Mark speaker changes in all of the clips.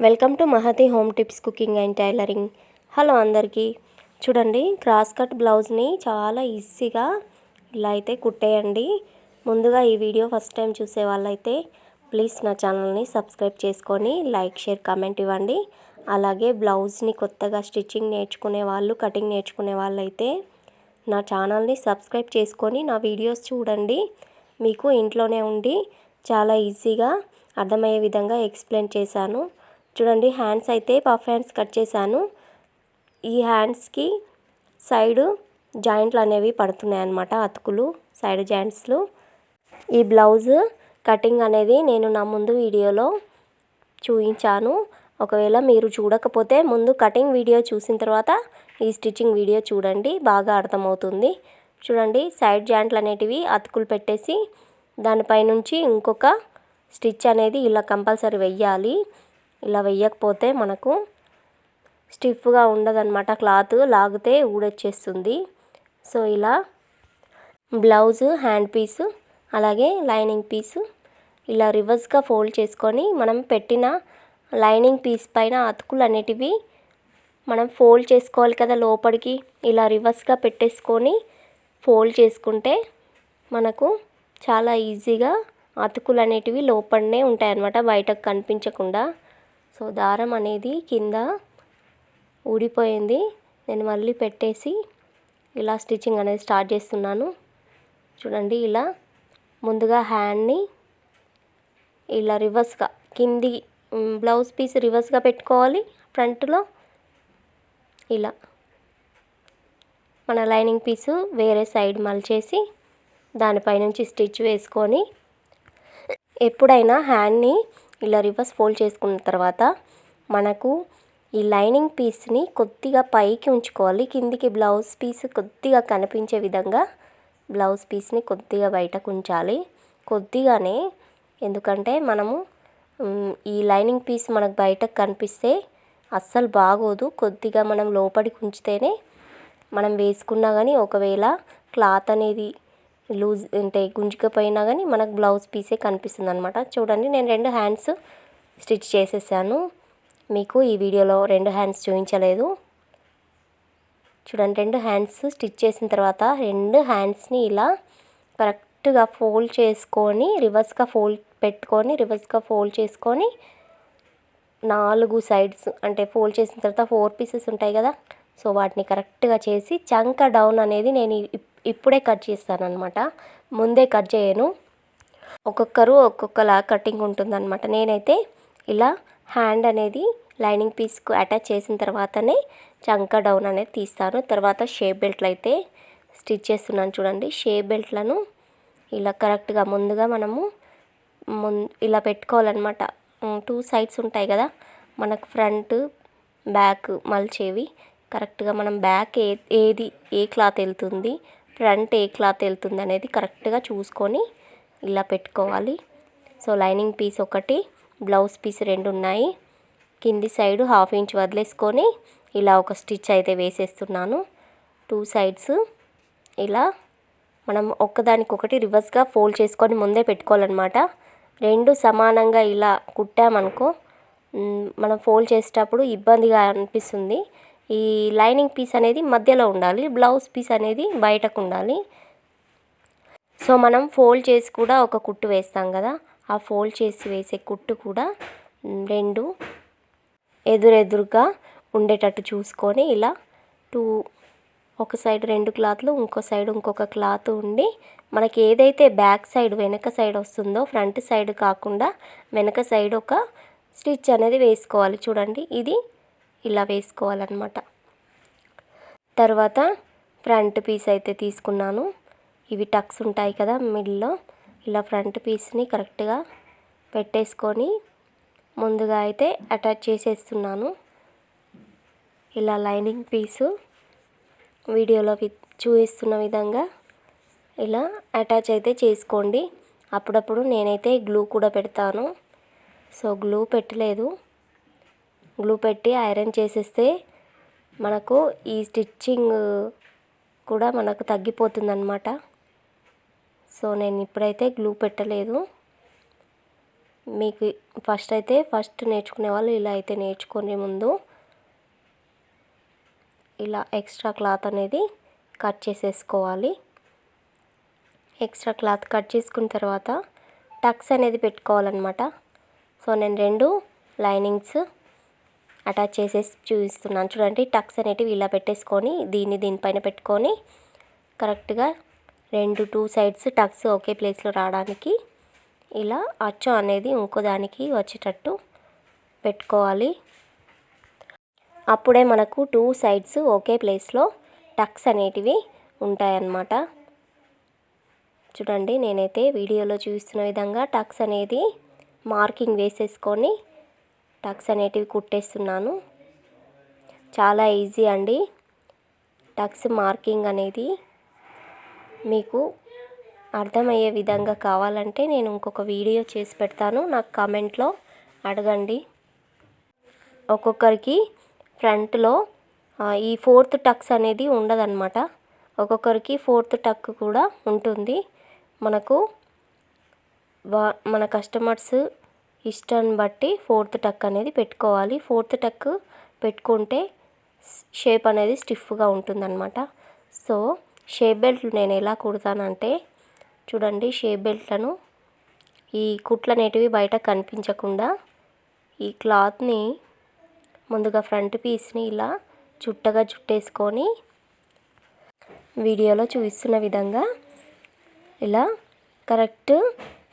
Speaker 1: Welcome to Mahathi home tips cooking and tailoring. Hello అందరికీ. చూడండి, cross cut బ్లౌజ్ని చాలా ఈజీగా ఇలా అయితే కుట్టేయండి. ముందుగా ఈ వీడియో ఫస్ట్ టైం చూసే వాళ్ళైతే ప్లీజ్ నా ఛానల్ని సబ్స్క్రైబ్ చేసుకొని లైక్, షేర్, కామెంట్ ఇవ్వండి. అలాగే బ్లౌజ్ని కొత్తగా స్టిచ్చింగ్ నేర్చుకునే వాళ్ళు, కటింగ్ నేర్చుకునే వాళ్ళైతే నా ఛానల్ని సబ్స్క్రైబ్ చేసుకొని నా వీడియోస్ చూడండి. మీకు ఇంట్లోనే ఉండి చాలా ఈజీగా అర్థమయ్యే విధంగా ఎక్స్ప్లెయిన్ చేశాను. చూడండి, హ్యాండ్స్ అయితే పఫ్ హ్యాండ్స్ కట్ చేశాను. ఈ హ్యాండ్స్కి సైడ్ జాయింట్లు అనేవి పడుతున్నాయి అన్నమాట, అతుకులు, సైడ్ జాయింట్స్లు. ఈ బ్లౌజ్ కటింగ్ అనేది నేను నా ముందు వీడియోలో చూపించాను. ఒకవేళ మీరు చూడకపోతే ముందు కటింగ్ వీడియో చూసిన తర్వాత ఈ స్టిచ్చింగ్ వీడియో చూడండి, బాగా అర్థమవుతుంది. చూడండి, సైడ్ జాయింట్లు అనేటివి అతుకులు పెట్టేసి దానిపై నుంచి ఇంకొక స్టిచ్ అనేది ఇలా కంపల్సరీ వెయ్యాలి. ఇలా వెయ్యకపోతే మనకు స్టిఫ్గా ఉండదన్నమాట, క్లాత్ లాగితే ఊడొచ్చేస్తుంది. సో ఇలా బ్లౌజ్ హ్యాండ్ పీసు అలాగే లైనింగ్ పీసు ఇలా రివర్స్గా ఫోల్డ్ చేసుకొని మనం పెట్టిన లైనింగ్ పీస్ పైన అతుకులు అనేటివి మనం ఫోల్డ్ చేసుకోవాలి కదా లోపలికి. ఇలా రివర్స్గా పెట్టేసుకొని ఫోల్డ్ చేసుకుంటే మనకు చాలా ఈజీగా అతుకులు అనేటివి లోపలనే ఉంటాయన్నమాట, బయటకు కనిపించకుండా. సో దారం అనేది కింద ఊడిపోయింది. నేను మళ్ళీ పెట్టేసి ఇలా స్టిచ్చింగ్ అనేది స్టార్ట్ చేస్తున్నాను. చూడండి, ఇలా ముందుగా హ్యాండ్ని ఇలా రివర్స్గా కింది బ్లౌజ్ పీస్ రివర్స్గా పెట్టుకోవాలి. ఫ్రంట్లో ఇలా మన లైనింగ్ పీసు వేరే సైడ్ మలిచేసి దానిపై నుంచి స్టిచ్ వేసుకొని, ఎప్పుడైనా హ్యాండ్ని ఇలా రివర్స్ ఫోల్డ్ చేసుకున్న తర్వాత మనకు ఈ లైనింగ్ పీస్ని కొద్దిగా పైకి ఉంచుకోవాలి. కిందికి బ్లౌజ్ పీస్ కొద్దిగా కనిపించే విధంగా బ్లౌజ్ పీస్ని కొద్దిగా బయటకు ఉంచాలి, కొద్దిగానే. ఎందుకంటే మనము ఈ లైనింగ్ పీస్ మనకు బయటకు కనిపిస్తే అస్సలు బాగోదు. కొద్దిగా మనం లోపలికి ఉంచితేనే మనం వేసుకున్నా కానీ ఒకవేళ క్లాత్ అనేది లూజ్ అంటే గుంజుకపోయినా కానీ మనకు బ్లౌజ్ పీసే కనిపిస్తుంది అనమాట. చూడండి, నేను 2 హ్యాండ్స్ స్టిచ్ చేసేసాను. మీకు ఈ వీడియోలో 2 హ్యాండ్స్ చూపించలేదు. చూడండి, 2 హ్యాండ్స్ స్టిచ్ చేసిన తర్వాత 2 హ్యాండ్స్ని ఇలా కరెక్ట్గా ఫోల్డ్ చేసుకొని రివర్స్గా ఫోల్డ్ చేసుకొని 4 సైడ్స్ అంటే ఫోల్డ్ చేసిన తర్వాత 4 పీసెస్ ఉంటాయి కదా, సో వాటిని కరెక్ట్గా చేసి చంక డౌన్ అనేది నేను ఇప్పుడే కట్ చేస్తాను అనమాట, ముందే కట్ చేయను. ఒక్కొక్కరు ఒక్కొక్కలా కటింగ్ ఉంటుందన్నమాట. నేనైతే ఇలా హ్యాండ్ అనేది లైనింగ్ పీస్కు అటాచ్ చేసిన తర్వాతనే చంక డౌన్ అనేది తీస్తాను. తర్వాత షేప్ బెల్ట్లు అయితే స్టిచ్ చేస్తున్నాను. చూడండి, షేప్ బెల్ట్లను ఇలా కరెక్ట్గా ముందుగా మనము ఇలా పెట్టుకోవాలన్నమాట. 2 సైడ్స్ ఉంటాయి కదా మనకు, ఫ్రంట్ బ్యాక్ మలిచేవి. కరెక్ట్గా మనం బ్యాక్ ఏ క్లాత్ వెళ్తుంది, ఫ్రంట్ ఏ క్లాత్ వెళ్తుంది అనేది కరెక్ట్గా చూసుకొని ఇలా పెట్టుకోవాలి. సో లైనింగ్ పీస్ ఒకటి, బ్లౌజ్ పీస్ 2 ఉన్నాయి. కింది సైడు 1/2 ఇంచ్ వదిలేసుకొని ఇలా ఒక స్టిచ్ అయితే వేసేస్తున్నాను. 2 సైడ్స్ ఇలా మనం ఒక్కదానికొకటి రివర్స్గా ఫోల్డ్ చేసుకొని ముందే పెట్టుకోవాలన్నమాట. 2 సమానంగా ఇలా కుట్టామనుకో మనం ఫోల్డ్ చేసేటప్పుడు ఇబ్బందిగా అనిపిస్తుంది. ఈ లైనింగ్ పీస్ అనేది మధ్యలో ఉండాలి, బ్లౌజ్ పీస్ అనేది బయటకు ఉండాలి. సో మనం ఫోల్డ్ చేసి కూడా ఒక కుట్టు వేస్తాం కదా, ఆ ఫోల్డ్ చేసి వేసే కుట్టు కూడా 2 ఎదురుగా ఉండేటట్టు చూసుకొని ఇలా ఒక సైడ్ 2 క్లాత్లు, ఇంకో సైడ్ ఇంకొక క్లాత్ ఉండి మనకి ఏదైతే బ్యాక్ సైడ్ వెనక సైడ్ వస్తుందో ఫ్రంట్ సైడ్ కాకుండా వెనక సైడ్ ఒక స్టిచ్ అనేది వేసుకోవాలి. చూడండి, ఇది ఇలా వేసుకోవాలన్నమాట. తర్వాత ఫ్రంట్ పీస్ అయితే తీసుకున్నాను. ఇవి టక్స్ ఉంటాయి కదా మిడిల్లో, ఇలా ఫ్రంట్ పీస్ని కరెక్ట్గా పెట్టేసుకొని ముందుగా అయితే అటాచ్ చేసేస్తున్నాను. ఇలా లైనింగ్ పీసు వీడియోలో చూపిస్తున్న విధంగా ఇలా అటాచ్ అయితే చేసుకోండి. అప్పుడప్పుడు నేనైతే గ్లూ కూడా పెడతాను. సో గ్లూ పెట్టలేదు, గ్లూ పెట్టి ఐరన్ చేసేస్తే మనకు ఈ స్టిచ్చింగ్ కూడా మనకు తగ్గిపోతుందన్నమాట. సో నేను ఇప్పుడైతే గ్లూ పెట్టలేదు. మీకు ఫస్ట్ నేర్చుకునే వాళ్ళు ఇలా అయితే నేర్చుకునే ముందు ఇలా ఎక్స్ట్రా క్లాత్ అనేది కట్ చేసేసుకోవాలి. ఎక్స్ట్రా క్లాత్ కట్ చేసుకున్న తర్వాత టక్స్ అనేది పెట్టుకోవాలన్నమాట. సో నేను 2 లైనింగ్స్ అటాచ్ చేసేసి చూపిస్తున్నాను చూడండి. టక్స్ అనేటివి ఇలా పెట్టేసుకొని దీనిపైన పెట్టుకొని కరెక్ట్గా 2 సైడ్స్ టక్స్ ఒకే ప్లేస్లో రావడానికి ఇలా అచ్చం అనేది ఇంకో దానికి వచ్చేటట్టు పెట్టుకోవాలి. అప్పుడే మనకు 2 సైడ్స్ ఒకే ప్లేస్లో టక్స్ అనేటివి ఉంటాయన్నమాట. చూడండి నేనైతే వీడియోలో చూస్తున్న విధంగా టక్స్ అనేది మార్కింగ్ వేసేసుకొని టక్స్ అనేటివి కుట్టేస్తున్నాను. చాలా ఈజీ అండి. టక్స్ మార్కింగ్ అనేది మీకు అర్థమయ్యే విధంగా కావాలంటే నేను ఇంకొక వీడియో చేసి పెడతాను. నాకు కామెంట్లో అడగండి. ఒక్కొక్కరికి ఫ్రంట్లో ఈ 4th టక్స్ అనేది ఉండదన్నమాట. ఒక్కొక్కరికి 4th టక్ కూడా ఉంటుంది. మన కస్టమర్స్ ఇష్టాన్ని బట్టి 4th టక్ అనేది పెట్టుకోవాలి. 4th టక్ పెట్టుకుంటే షేప్ అనేది స్టిఫ్గా ఉంటుందన్నమాట. సో షేప్ బెల్ట్లు నేను ఎలా కుడతానంటే చూడండి, షేప్ బెల్ట్లను ఈ కుట్లు అనేటివి బయట కనిపించకుండా ఈ క్లాత్ని ముందుగా ఫ్రంట్ పీస్ని ఇలా చుట్టగా చుట్టేసుకొని వీడియోలో చూపిస్తున్న విధంగా ఇలా కరెక్ట్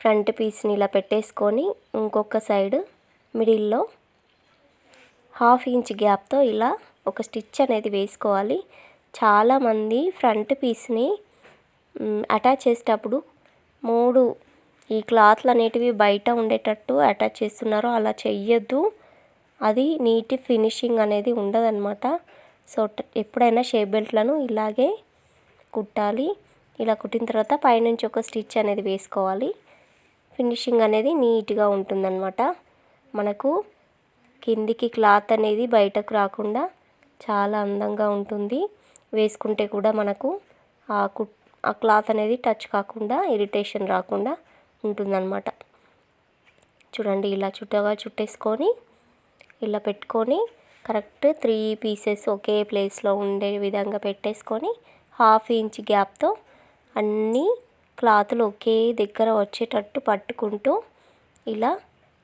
Speaker 1: ఫ్రంట్ పీస్ని ఇలా పెట్టేసుకొని ఇంకొక సైడ్ మిడిల్లో 1/2 ఇంచ్ గ్యాప్తో ఇలా ఒక స్టిచ్ అనేది వేసుకోవాలి. చాలామంది ఫ్రంట్ పీస్ని అటాచ్ చేసేటప్పుడు 3 ఈ క్లాత్లు అనేటివి బయట ఉండేటట్టు అటాచ్ చేస్తున్నారు. అలా చెయ్యొద్దు. అది నీట్ ఫినిషింగ్ అనేది ఉండదన్నమాట. సో ఎప్పుడైనా షేప్ బెల్ట్లను ఇలాగే కుట్టాలి. ఇలా కుట్టిన తర్వాత పైనుంచి ఒక స్టిచ్ అనేది వేసుకోవాలి. ఫినిషింగ్ అనేది నీట్గా ఉంటుందన్నమాట. మనకు కిందికి క్లాత్ అనేది బయటకు రాకుండా చాలా అందంగా ఉంటుంది. వేసుకుంటే కూడా మనకు ఆ క్లాత్ అనేది టచ్ కాకుండా ఇరిటేషన్ రాకుండా ఉంటుందన్నమాట. చూడండి ఇలా చుట్టగా చుట్టేసుకొని ఇలా పెట్టుకొని కరెక్ట్ 3 పీసెస్ ఒకే ప్లేస్లో ఉండే విధంగా పెట్టేసుకొని 1/2 ఇంచ్ గ్యాప్తో అన్ని క్లాతులు ఒకే దగ్గర వచ్చేటట్టు పట్టుకుంటూ ఇలా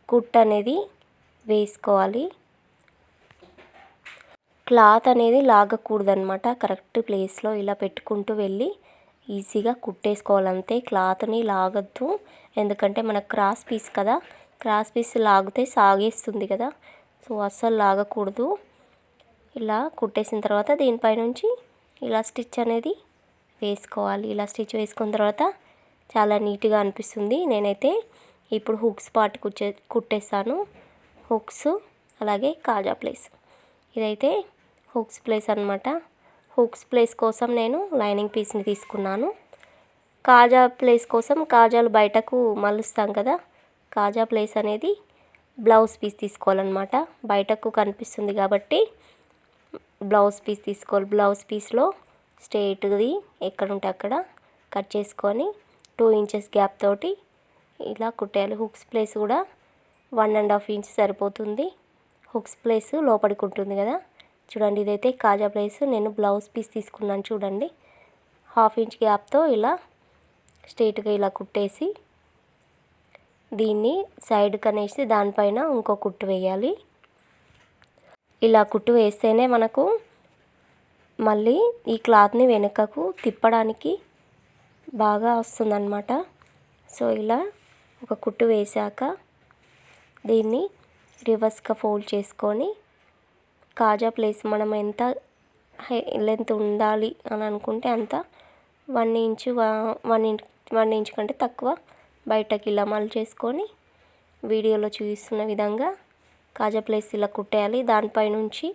Speaker 1: కుట్ అనేది వేసుకోవాలి. క్లాత్ అనేది లాగకూడదన్నమాట. కరెక్ట్ ప్లేస్లో ఇలా పెట్టుకుంటూ వెళ్ళి ఈజీగా కుట్టేసుకోవాలంతే. క్లాత్ని లాగద్దు, ఎందుకంటే మనకు క్రాస్ పీస్ కదా. క్రాస్ పీస్ లాగితే సాగేస్తుంది కదా. సో అస్సలు లాగకూడదు. ఇలా కుట్టేసిన తర్వాత దీనిపై నుంచి ఇలా స్టిచ్ అనేది వేసుకోవాలి. ఇలా స్టిచ్ వేసుకున్న తర్వాత చాలా నీట్గా అనిపిస్తుంది. నేనైతే ఇప్పుడు హుక్స్ పార్ట్ కుట్టేస్తాను. హుక్స్ అలాగే కాజా ప్లేస్. ఇదైతే హుక్స్ ప్లేస్ అన్నమాట. హుక్స్ ప్లేస్ కోసం నేను లైనింగ్ పీస్ని తీసుకున్నాను. కాజా ప్లేస్ కోసం కాజాలు బయటకు మలుస్తాం కదా. కాజా ప్లేస్ అనేది బ్లౌజ్ పీస్ తీసుకోవాలన్నమాట. బయటకు కనిపిస్తుంది కాబట్టి బ్లౌజ్ పీస్ తీసుకోవాలి. బ్లౌజ్ పీస్లో స్ట్రైట్ది ఎక్కడ ఉంటే అక్కడ కట్ చేసుకొని 2 ఇంచెస్ గ్యాప్ తోటి ఇలా కుట్టేయాలి. హుక్స్ ప్లేస్ కూడా 1.5 ఇంచ్ సరిపోతుంది. హుక్స్ ప్లేస్ లోపలికి ఉంటుంది కదా. చూడండి ఇదైతే కాజా ప్లేస్. నేను బ్లౌజ్ పీస్ తీసుకున్నాను చూడండి. 1/2 ఇంచ్ గ్యాప్తో ఇలా స్ట్రైట్గా ఇలా కుట్టేసి దీన్ని సైడ్ కనేసి దానిపైన ఇంకో కుట్టు వేయాలి. ఇలా కుట్టు వేస్తేనే మనకు మళ్ళీ ఈ క్లాత్ని వెనుకకు తిప్పడానికి బాగా వస్తుందన్నమాట. సో ఇలా ఒక కుట్టు వేసాక దీన్ని రివర్స్గా ఫోల్డ్ చేసుకొని కాజా ప్లేస్ మనం ఎంత లెంత్ ఉండాలి అని అనుకుంటే అంత 1 ఇంచ్ కంటే తక్కువ బయటకి ఇలా మలిచేసుకొని వీడియోలో చూపిస్తున్న విధంగా కాజా ప్లేస్ ఇలా కుట్టేయాలి. దానిపై నుంచి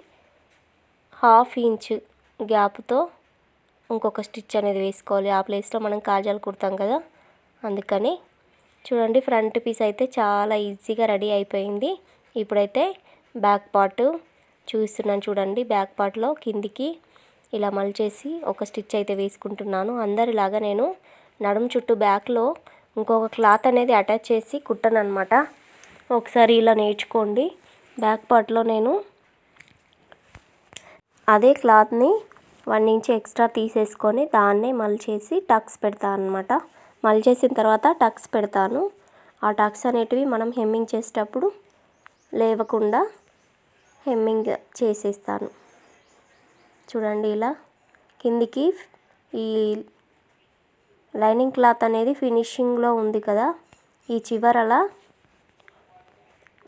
Speaker 1: 1/2 ఇంచ్ గ్యాప్తో ఇంకొక స్టిచ్ అనేది వేసుకోవాలి. ఆ ప్లేస్లో మనం కాజాలు కుడతాం కదా, అందుకని. చూడండి ఫ్రంట్ పీస్ అయితే చాలా ఈజీగా రెడీ అయిపోయింది. ఇప్పుడైతే బ్యాక్ పార్ట్ చూపిస్తున్నాను చూడండి. బ్యాక్ పార్ట్లో కిందికి ఇలా మలిచేసి ఒక స్టిచ్ అయితే వేసుకుంటున్నాను. అందరిలాగా నేను నడుము చుట్టూ బ్యాక్లో ఇంకొక క్లాత్ అనేది అటాచ్ చేసి కుట్టను అనమాట. ఒకసారి ఇలా నేర్చుకోండి. బ్యాక్ పార్ట్లో నేను అదే క్లాత్ని 1 ఇంచ్ ఎక్స్ట్రా తీసేసుకొని దాన్నే మలిచేసి టక్స్ పెడతాను అనమాట. మలిచేసిన తర్వాత టక్స్ పెడతాను. ఆ టక్స్ అనేటివి మనం హెమ్మింగ్ చేసేటప్పుడు లేవకుండా హెమ్మింగ్ చేసేస్తాను. చూడండి ఇలా కిందికి ఈ లైనింగ్ క్లాత్ అనేది ఫినిషింగ్లో ఉంది కదా, ఈ చివరల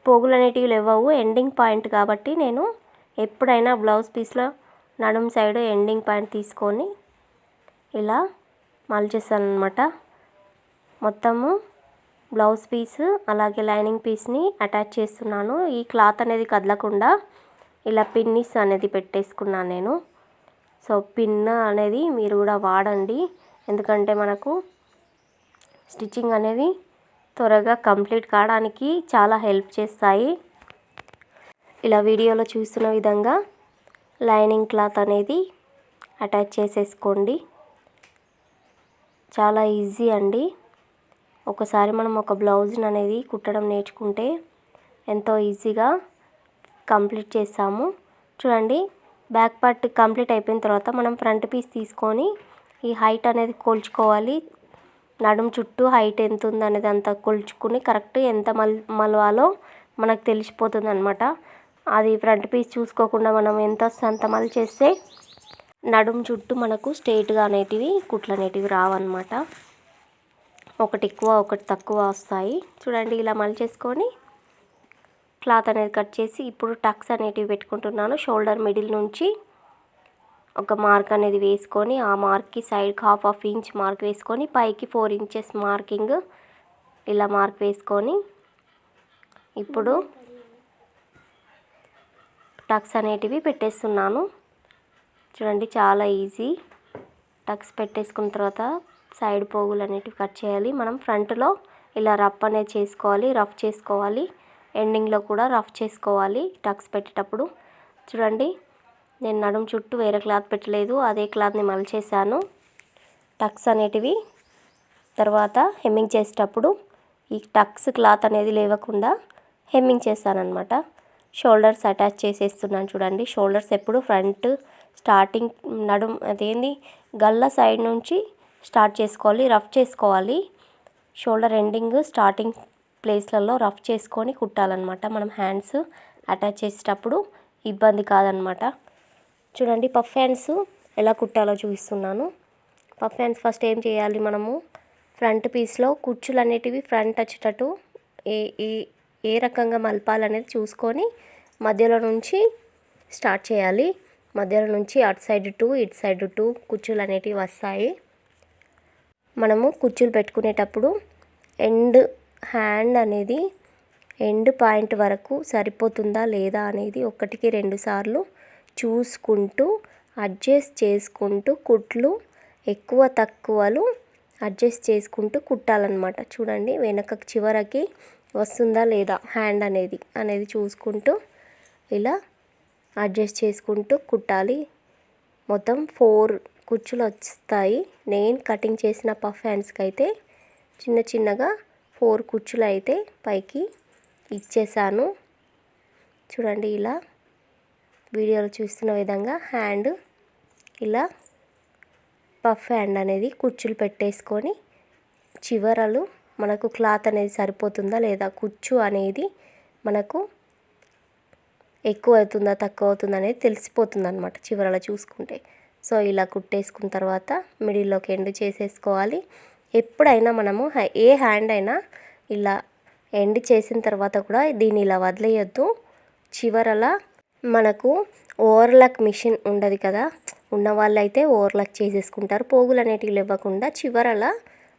Speaker 1: పోగులు అనేటివి లేవవు, ఎండింగ్ పాయింట్ కాబట్టి నేను ఎప్పుడైనా బ్లౌజ్ పీస్లో నడుం సైడ్ ఎండింగ్ పాయింట్ తీసుకొని ఇలా మలిచేస్తాను అనమాట. మొత్తము బ్లౌజ్ పీస్ అలాగే లైనింగ్ పీస్ని అటాచ్ చేస్తున్నాను. ఈ క్లాత్ అనేది కదలకుండా ఇలా పిన్నిస్ అనేది పెట్టేసుకున్నాను నేను. సో పిన్ అనేది మీరు కూడా వాడండి, ఎందుకంటే మనకు స్టిచ్చింగ్ అనేది త్వరగా కంప్లీట్ కావడానికి చాలా హెల్ప్ చేస్తాయి. ఇలా వీడియోలో చూస్తున్న విధంగా లైనింగ్ క్లాత్ అనేది అటాచ్ చేసేసుకోండి. చాలా ఈజీ అండి. ఒకసారి మనం ఒక బ్లౌజ్ని అనేది కుట్టడం నేర్చుకుంటే ఎంతో ఈజీగా కంప్లీట్ చేస్తాము. చూడండి బ్యాక్ పార్ట్ కంప్లీట్ అయిపోయిన తర్వాత మనం ఫ్రంట్ పీస్ తీసుకొని ఈ హైట్ అనేది కొలుచుకోవాలి. నడుం చుట్టూ హైట్ ఎంత ఉంది అనేది అంతా కొలుచుకుని కరెక్ట్ ఎంత మలవాలో మనకు తెలిసిపోతుంది అనమాట. అది ఫ్రంట్ పీస్ చూసుకోకుండా మనం ఎంత వస్తే అంత మలిచేస్తే నడుం చుట్టూ మనకు స్ట్రైట్గా అనేటివి కుట్లు అనేటివి రావన్నమాట. ఒకటి ఎక్కువ ఒకటి తక్కువ వస్తాయి. చూడండి ఇలా మలిచేసుకొని క్లాత్ అనేది కట్ చేసి ఇప్పుడు టక్స్ అనేటివి పెట్టుకుంటున్నాను. షోల్డర్ మిడిల్ నుంచి ఒక మార్క్ అనేది వేసుకొని ఆ మార్క్కి సైడ్కి హాఫ్ ఇంచ్ మార్క్ వేసుకొని పైకి 4 ఇంచెస్ మార్కింగ్ ఇలా మార్క్ వేసుకొని ఇప్పుడు టక్స్ అనేటివి పెట్టేస్తున్నాను. చూడండి చాలా ఈజీ. టక్స్ పెట్టేసుకున్న తర్వాత సైడ్ పోగులు అనేటివి కట్ చేయాలి. మనం ఫ్రంట్లో ఇలా రఫ్ అనేది చేసుకోవాలి, రఫ్ చేసుకోవాలి. ఎండింగ్లో కూడా రఫ్ చేసుకోవాలి టక్స్ పెట్టేటప్పుడు. చూడండి నేను నడుం చుట్టూ వేరే క్లాత్ పెట్టలేదు, అదే క్లాత్ని మలిచేసాను. టక్స్ అనేటివి తర్వాత హెమ్మింగ్ చేసేటప్పుడు ఈ టక్స్ క్లాత్ అనేది లేవకుండా హెమ్మింగ్ చేస్తానన్నమాట. షోల్డర్స్ అటాచ్ చేసేస్తున్నాను. చూడండి షోల్డర్స్ ఎప్పుడు ఫ్రంట్ స్టార్టింగ్ నడుం అదేంది గల్ల సైడ్ నుంచి స్టార్ట్ చేసుకోవాలి, రఫ్ చేసుకోవాలి. షోల్డర్ ఎండింగ్ స్టార్టింగ్ ప్లేస్లలో రఫ్ చేసుకొని కుట్టాలన్నమాట. మనం హ్యాండ్స్ అటాచ్ చేసేటప్పుడు ఇబ్బంది కాదనమాట. చూడండి పఫ్ హ్యాండ్స్ ఎలా కుట్టాలో చూపిస్తున్నాను. పఫ్ హ్యాండ్స్ ఫస్ట్ ఏం చేయాలి, మనము ఫ్రంట్ పీస్లో కుచ్చులు అనేటివి ఫ్రంట్ వచ్చేటట్టు ఏ రకంగా మలపాలనేది చూసుకొని మధ్యలో నుంచి స్టార్ట్ చేయాలి. మధ్యలో నుంచి అటు సైడ్ 2 ఇటు సైడ్ 2 కుచ్చులు అనేటివి వస్తాయి. మనము కుచ్చులు పెట్టుకునేటప్పుడు ఎండ్ హ్యాండ్ అనేది ఎండ్ పాయింట్ వరకు సరిపోతుందా లేదా అనేది 1కి 2 సార్లు చూసుకుంటూ అడ్జస్ట్ చేసుకుంటూ కుట్లు ఎక్కువ తక్కువలు అడ్జస్ట్ చేసుకుంటూ కుట్టాలన్నమాట. చూడండి వెనక చివరికి వస్తుందా లేదా హ్యాండ్ అనేది చూసుకుంటూ ఇలా అడ్జస్ట్ చేసుకుంటూ కుట్టాలి. మొత్తం 4 కుచ్చులు వస్తాయి. నేను కటింగ్ చేసిన పఫ్ హ్యాండ్స్కి అయితే చిన్న చిన్నగా 4 కుచ్చులు అయితే పైకి ఇచ్చేసాను. చూడండి ఇలా వీడియోలో చూస్తున్న విధంగా హ్యాండ్ ఇలా పఫ్ హ్యాండ్ అనేది కుచ్చులు పెట్టేసుకొని చివరలు మనకు క్లాత్ అనేది సరిపోతుందా లేదా, కుచ్చు అనేది మనకు ఎక్కువ అవుతుందా తక్కువ అవుతుందా అనేది తెలిసిపోతుంది అనమాట చివరలో చూసుకుంటే. సో ఇలా కుట్టేసుకున్న తర్వాత మిడిల్లోకి ఎండ్ చేసేసుకోవాలి. ఎప్పుడైనా మనము ఏ హ్యాండ్ అయినా ఇలా ఎండ్ చేసిన తర్వాత కూడా దీన్ని ఇలా వదిలేయొద్దు. చివరలా మనకు ఓవర్లాక్ మిషన్ ఉండదు కదా, ఉన్న వాళ్ళైతే ఓవర్లాక్ చేసేసుకుంటారు. పోగులు అనేటివి ఇవ్వకుండా చివరలా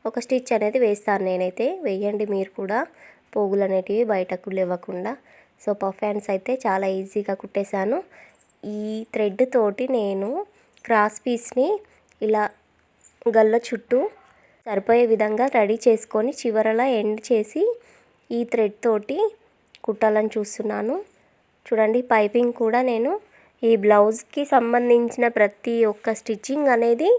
Speaker 1: ఒక స్టిచ్ అనేది వేస్తాను నేనైతే. వేయండి మీరు కూడా పోగులు అనేటివి బయటకు లేవకుండా. సో పఫ్ హ్యాండ్స్ అయితే చాలా ఈజీగా కుట్టేశాను. ఈ థ్రెడ్ తోటి నేను క్రాస్ పీస్ని ఇలా గల్ల చుట్టూ సరిపోయే విధంగా రెడీ చేసుకొని చివరలా ఎండ్ చేసి ఈ థ్రెడ్ తోటి కుట్టాలని చూస్తున్నాను. చూడండి పైపింగ్ కూడా నేను ఈ బ్లౌజ్కి సంబంధించిన ప్రతి ఒక్క స్టిచ్చింగ్ అనేది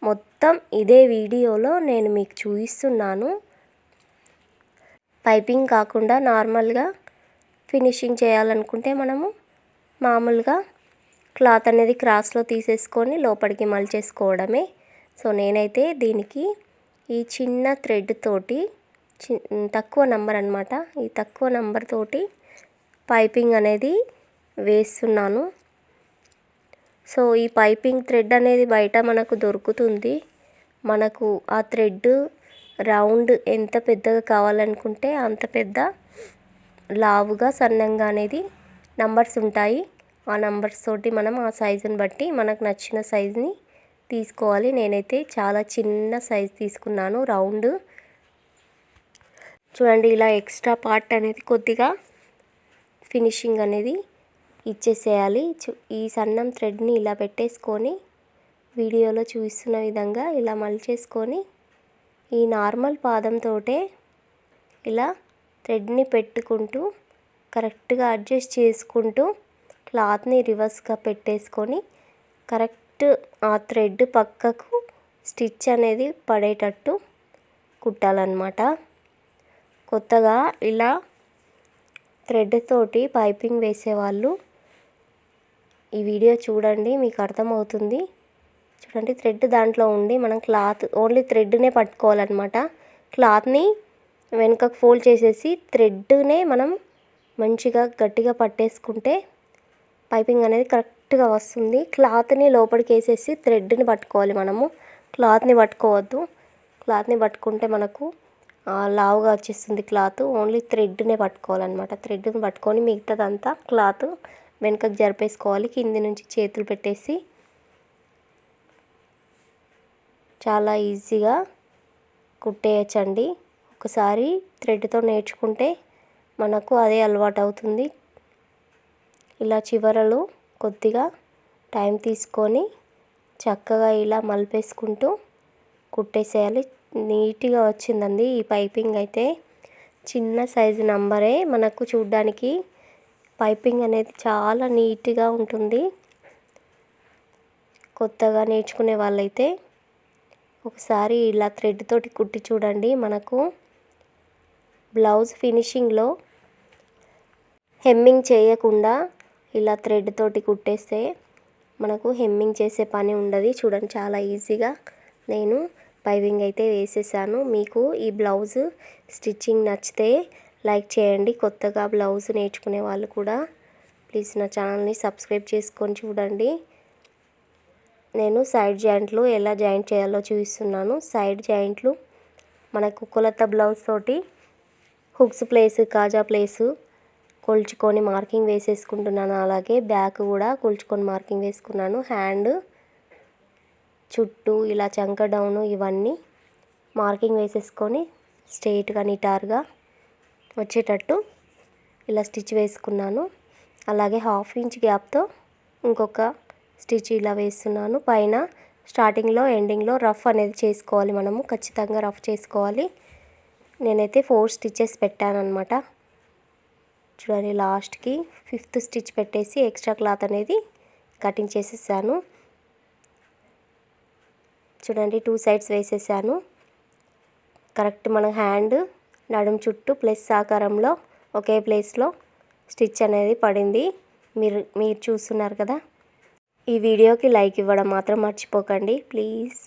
Speaker 1: మొత్తం ఇదే వీడియోలో నేను మీకు చూపిస్తున్నాను. పైపింగ్ కాకుండా నార్మల్గా ఫినిషింగ్ చేయాలనుకుంటే మనము మామూలుగా క్లాత్ అనేది క్రాస్లో తీసేసుకొని లోపలికి మలిచేసుకోవడమే. సో నేనైతే దీనికి ఈ చిన్న థ్రెడ్ తోటి తక్కువ నెంబర్ అనమాట, ఈ తక్కువ నెంబర్ తోటి పైపింగ్ అనేది వేస్తున్నాను. సో ఈ పైపింగ్ థ్రెడ్ అనేది బయట మనకు దొరుకుతుంది. మనకు ఆ థ్రెడ్ రౌండ్ ఎంత పెద్దగా కావాలనుకుంటే అంత పెద్ద లావుగా సన్నంగా అనేది నంబర్స్ ఉంటాయి. ఆ నంబర్స్ తోటి మనం ఆ సైజుని బట్టి మనకు నచ్చిన సైజుని తీసుకోవాలి. నేనైతే చాలా చిన్న సైజు తీసుకున్నాను రౌండ్. చూడండి, ఇలా ఎక్స్ట్రా పార్ట్ అనేది కొద్దిగా ఫినిషింగ్ అనేది ఇచ్చేసేయాలి. ఈ సన్నం థ్రెడ్ని ఇలా పెట్టేసుకొని వీడియోలో చూస్తున్న విధంగా ఇలా మలిచేసుకొని ఈ నార్మల్ పాదంతో ఇలా థ్రెడ్ని పెట్టుకుంటూ కరెక్ట్గా అడ్జస్ట్ చేసుకుంటూ క్లాత్ని రివర్స్గా పెట్టేసుకొని కరెక్ట్ ఆ థ్రెడ్ పక్కకు స్టిచ్ అనేది పడేటట్టు కుట్టాలన్నమాట. కొత్తగా ఇలా థ్రెడ్ తోటి పైపింగ్ వేసేవాళ్ళు ఈ వీడియో చూడండి, మీకు అర్థమవుతుంది. చూడండి, థ్రెడ్ దాంట్లో ఉండి మనం క్లాత్ ఓన్లీ థ్రెడ్నే పట్టుకోవాలన్నమాట. క్లాత్ని వెనుకకు ఫోల్డ్ చేసేసి థ్రెడ్నే మనం మంచిగా గట్టిగా పట్టేసుకుంటే పైపింగ్ అనేది కరెక్ట్గా వస్తుంది. క్లాత్ని లోపలికి వేసేసి థ్రెడ్ని పట్టుకోవాలి మనము, క్లాత్ని పట్టుకోవద్దు. క్లాత్ని పట్టుకుంటే మనకు లావుగా వచ్చేస్తుంది క్లాత్. ఓన్లీ థ్రెడ్నే పట్టుకోవాలన్నమాట. థ్రెడ్ని పట్టుకొని మిగతాదంతా క్లాత్ వెనుకకు జరిపేసుకోవాలి. కింది నుంచి చేతులు పెట్టేసి చాలా ఈజీగా కుట్టేయచ్చండి. ఒకసారి థ్రెడ్తో నేర్చుకుంటే మనకు అదే అలవాటు అవుతుంది. ఇలా చివరలు కొద్దిగా టైం తీసుకొని చక్కగా ఇలా మలిపేసుకుంటూ కుట్టేసేయాలి. నీట్గా వచ్చిందండి ఈ పైపింగ్ అయితే. చిన్న సైజు నంబరే మనకు చూడ్డానికి పైపింగ్ అనేది చాలా నీట్గా ఉంటుంది. కొత్తగా నేర్చుకునే వాళ్ళైతే ఒకసారి ఇలా థ్రెడ్ తోటి కుట్టి చూడండి. మనకు బ్లౌజ్ ఫినిషింగ్లో హెమ్మింగ్ చేయకుండా ఇలా థ్రెడ్ తోటి కుట్టేస్తే మనకు హెమ్మింగ్ చేసే పని ఉండదు. చూడండి, చాలా ఈజీగా నేను పైపింగ్ అయితే వేసేసాను. మీకు ఈ బ్లౌజ్ స్టిచ్చింగ్ నచ్చితే లైక్ చేయండి. కొత్తగా బ్లౌజ్ నేర్చుకునే వాళ్ళు కూడా ప్లీజ్ నా ఛానల్ని సబ్స్క్రైబ్ చేసుకొని చూడండి. నేను సైడ్ జాయింట్లు ఎలా జాయింట్ చేయాలో చూపిస్తున్నాను. సైడ్ జాయింట్లు మనకు కొలత బ్లౌజ్ తోటి హుక్స్ ప్లేస్, కాజా ప్లేసు కొలుచుకొని మార్కింగ్ వేసేసుకుంటున్నాను. అలాగే బ్యాక్ కూడా కొలుచుకొని మార్కింగ్ వేసుకున్నాను. హ్యాండ్ చుట్టూ ఇలా చంక డౌను ఇవన్నీ మార్కింగ్ వేసేసుకొని స్ట్రైట్గా నిటారుగా వచ్చేటట్టు ఇలా స్టిచ్ వేసుకున్నాను. అలాగే 1/2 ఇంచ్ గ్యాప్తో ఇంకొక స్టిచ్ ఇలా వేస్తున్నాను. పైన స్టార్టింగ్లో ఎండింగ్లో రఫ్ అనేది చేసుకోవాలి. మనము ఖచ్చితంగా రఫ్ చేసుకోవాలి. నేనైతే 4 స్టిచెస్ పెట్టాను అనమాట. చూడండి, లాస్ట్కి 5th స్టిచ్ పెట్టేసి ఎక్స్ట్రా క్లాత్ అనేది కటింగ్ చేసేసాను. చూడండి, 2 సైడ్స్ వేసేసాను. కరెక్ట్ మన హ్యాండ్ నడుము చుట్టూ ప్లస్ ఆకారంలో ఒకే ప్లేస్లో స్టిచ్ అనేది పడింది. మీరు చూస్తున్నారు కదా. ఈ వీడియోకి లైక్ ఇవ్వడం మాత్రం మర్చిపోకండి ప్లీజ్.